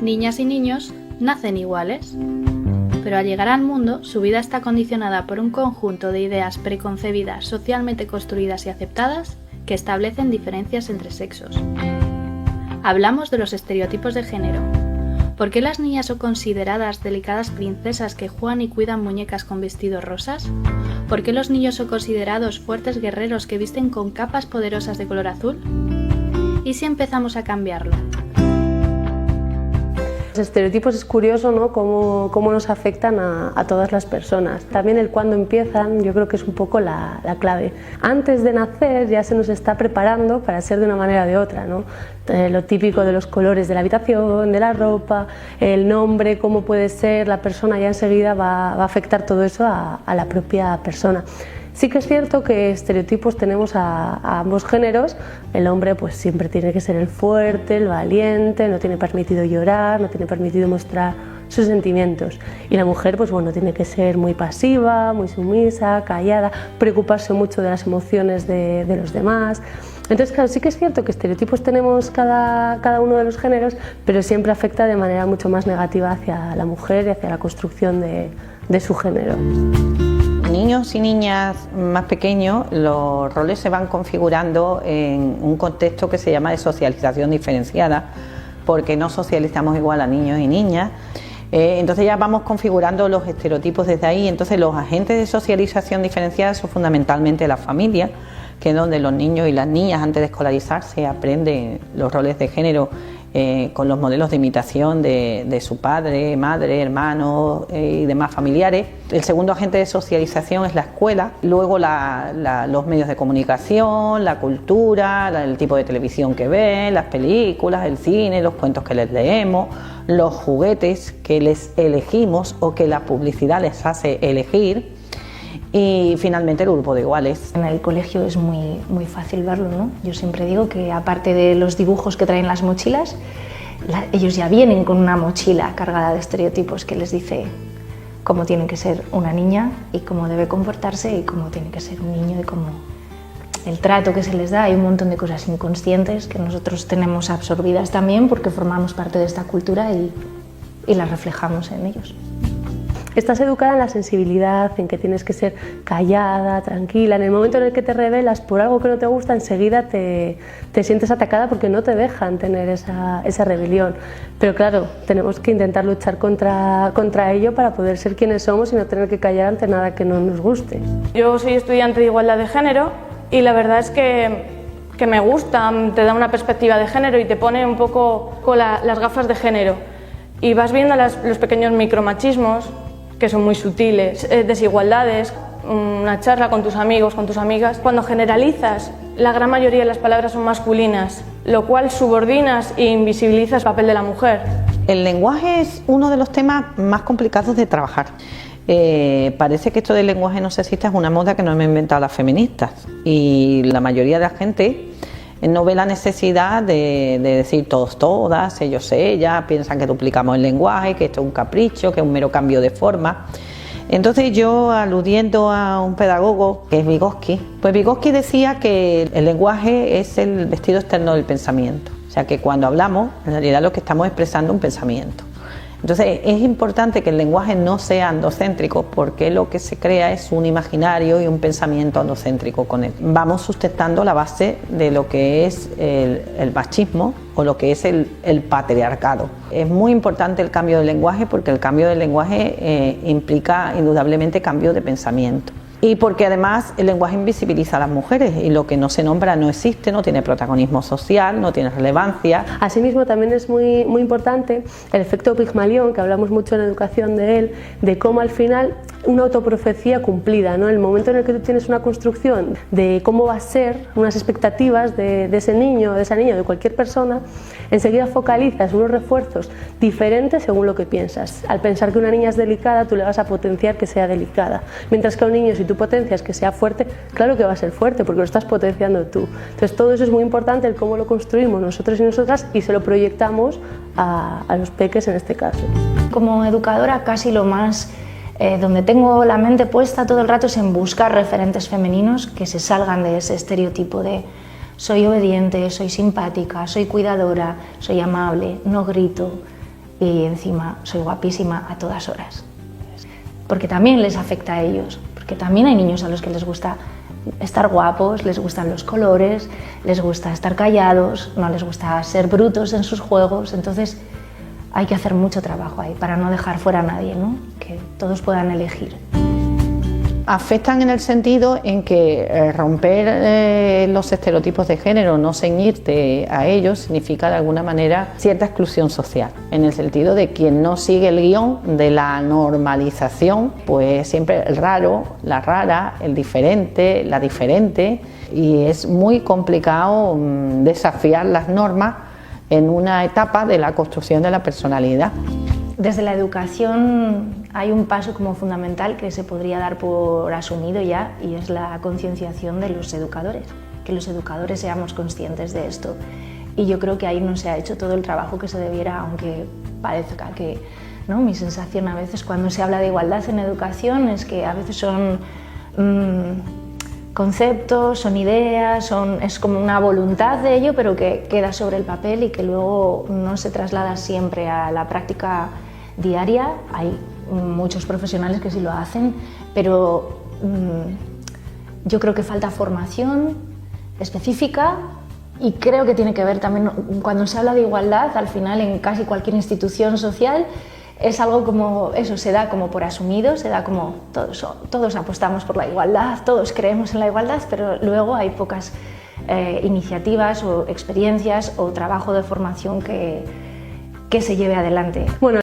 Niñas y niños nacen iguales, pero al llegar al mundo su vida está condicionada por un conjunto de ideas preconcebidas, socialmente construidas y aceptadas que establecen diferencias entre sexos. Hablamos de los estereotipos de género. ¿Por qué las niñas son consideradas delicadas princesas que juegan y cuidan muñecas con vestidos rosas? ¿Por qué los niños son considerados fuertes guerreros que visten con capas poderosas de color azul? ¿Y si empezamos a cambiarlo? Los estereotipos es curioso, ¿no? Cómo nos afectan a todas las personas. También el cuándo empiezan, yo creo que es un poco la clave. Antes de nacer ya se nos está preparando para ser de una manera o de otra, ¿no? Lo típico de los colores de la habitación, de la ropa, el nombre, cómo puede ser la persona, ya enseguida va a afectar todo eso a la propia persona. Sí que es cierto que estereotipos tenemos a ambos géneros. El hombre pues siempre tiene que ser el fuerte, el valiente, no tiene permitido llorar, no tiene permitido mostrar sus sentimientos. Y la mujer pues bueno, tiene que ser muy pasiva, muy sumisa, callada, preocuparse mucho de las emociones de los demás. Entonces claro, sí que es cierto que estereotipos tenemos cada uno de los géneros, pero siempre afecta de manera mucho más negativa hacia la mujer y hacia la construcción de su género. Niños y niñas más pequeños, los roles se van configurando en un contexto que se llama de socialización diferenciada, porque no socializamos igual a niños y niñas. Entonces ya vamos configurando los estereotipos desde ahí. Entonces los agentes de socialización diferenciada son fundamentalmente la familia, que es donde los niños y las niñas antes de escolarizarse aprenden los roles de género con los modelos de imitación de su padre, madre, hermanos y demás familiares. El segundo agente de socialización es la escuela, luego los medios de comunicación, la cultura, el tipo de televisión que ven, las películas, el cine, los cuentos que les leemos, los juguetes que les elegimos o que la publicidad les hace elegir. Y finalmente el grupo de iguales. En el colegio es muy fácil verlo, ¿no? Yo siempre digo que aparte de los dibujos que traen las mochilas, ellos ya vienen con una mochila cargada de estereotipos que les dice cómo tiene que ser una niña y cómo debe comportarse y cómo tiene que ser un niño y cómo el trato que se les da. Hay un montón de cosas inconscientes que nosotros tenemos absorbidas también porque formamos parte de esta cultura y las reflejamos en ellos. Estás educada en la sensibilidad, en que tienes que ser callada, tranquila. En el momento en el que te rebelas por algo que no te gusta, enseguida te sientes atacada porque no te dejan tener esa rebelión. Pero claro, tenemos que intentar luchar contra ello para poder ser quienes somos y no tener que callar ante nada que no nos guste. Yo soy estudiante de igualdad de género y la verdad es que me gusta, te da una perspectiva de género y te pone un poco con las gafas de género. Y vas viendo los pequeños micromachismos, que son muy sutiles, desigualdades, una charla con tus amigos, con tus amigas. Cuando generalizas, la gran mayoría de las palabras son masculinas, lo cual subordinas e invisibilizas el papel de la mujer. El lenguaje es uno de los temas más complicados de trabajar. Parece que esto del lenguaje no sexista es una moda que no hemos inventado las feministas y la mayoría de la gente no ve la necesidad de decir todos, todas, ellos, ellas, piensan que duplicamos el lenguaje, que esto es un capricho, que es un mero cambio de forma. Entonces yo, aludiendo a un pedagogo que es Vygotsky, pues Vygotsky decía que el lenguaje es el vestido externo del pensamiento, o sea que cuando hablamos, en realidad lo que estamos expresando es un pensamiento. Entonces es importante que el lenguaje no sea androcéntrico porque lo que se crea es un imaginario y un pensamiento androcéntrico con él. Vamos sustentando la base de lo que es el machismo o lo que es el patriarcado. Es muy importante el cambio del lenguaje porque el cambio del lenguaje implica indudablemente cambio de pensamiento. Y porque además el lenguaje invisibiliza a las mujeres y lo que no se nombra no existe, no tiene protagonismo social, no tiene relevancia. Asimismo también es muy importante el efecto Pigmalión, que hablamos mucho en educación de él, de cómo al final una autoprofecía cumplida, ¿no? El momento en el que tú tienes una construcción de cómo va a ser, unas expectativas de ese niño, de esa niña, de cualquier persona, enseguida focalizas unos refuerzos diferentes según lo que piensas. Al pensar que una niña es delicada, tú le vas a potenciar que sea delicada, mientras que a un niño, si tú potencias que sea fuerte, claro que va a ser fuerte porque lo estás potenciando tú. Entonces todo eso es muy importante, el cómo lo construimos nosotros y nosotras y se lo proyectamos a los peques en este caso. Como educadora casi lo más donde tengo la mente puesta todo el rato es en buscar referentes femeninos que se salgan de ese estereotipo de soy obediente, soy simpática, soy cuidadora, soy amable, no grito. y encima soy guapísima a todas horas. Porque también les afecta a ellos, porque también hay niños a los que les gusta estar guapos, les gustan los colores, les gusta estar callados, no les gusta ser brutos en sus juegos, entonces hay que hacer mucho trabajo ahí para no dejar fuera a nadie, ¿no? Que todos puedan elegir. Afectan en el sentido en que romper los estereotipos de género, no ceñirte a ellos, significa de alguna manera cierta exclusión social, en el sentido de quien no sigue el guión de la normalización, pues siempre el raro, la rara, el diferente, la diferente, y es muy complicado desafiar las normas en una etapa de la construcción de la personalidad. Desde la educación hay un paso como fundamental que se podría dar por asumido ya, y es la concienciación de los educadores, que los educadores seamos conscientes de esto. Y yo creo que ahí no se ha hecho todo el trabajo que se debiera, aunque parezca que, ¿no? Mi sensación a veces cuando se habla de igualdad en educación es que a veces son conceptos, son ideas, es como una voluntad de ello, pero que queda sobre el papel y que luego no se traslada siempre a la práctica diaria. Hay muchos profesionales que sí lo hacen, pero yo creo que falta formación específica, y creo que tiene que ver también, cuando se habla de igualdad, al final en casi cualquier institución social, es algo como eso, se da como por asumido, se da como todos apostamos por la igualdad, todos creemos en la igualdad, pero luego hay pocas iniciativas o experiencias o trabajo de formación que se lleve adelante. Bueno,